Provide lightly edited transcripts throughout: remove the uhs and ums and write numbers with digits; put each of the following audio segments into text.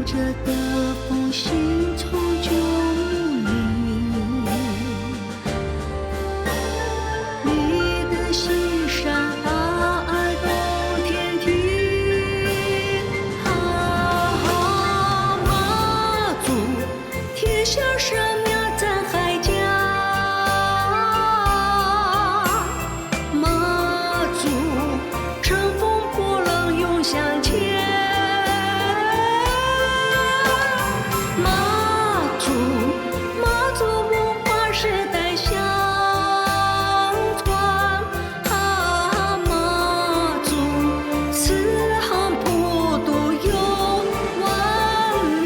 着的风信从旧里，你的心上大爱都天庭。妈祖，天下神明咱还家。妈祖，乘风破浪永向前。妈祖文化世代相传，妈祖慈航普渡有万里。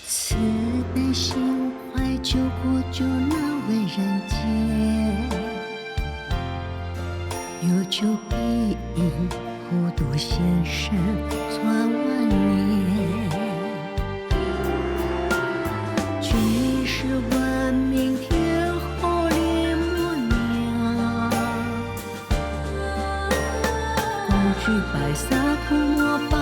慈悲心怀救苦救难为人间，有求必应，普渡先生传万年。举世闻名天后莲母娘，共举白沙菩摩班。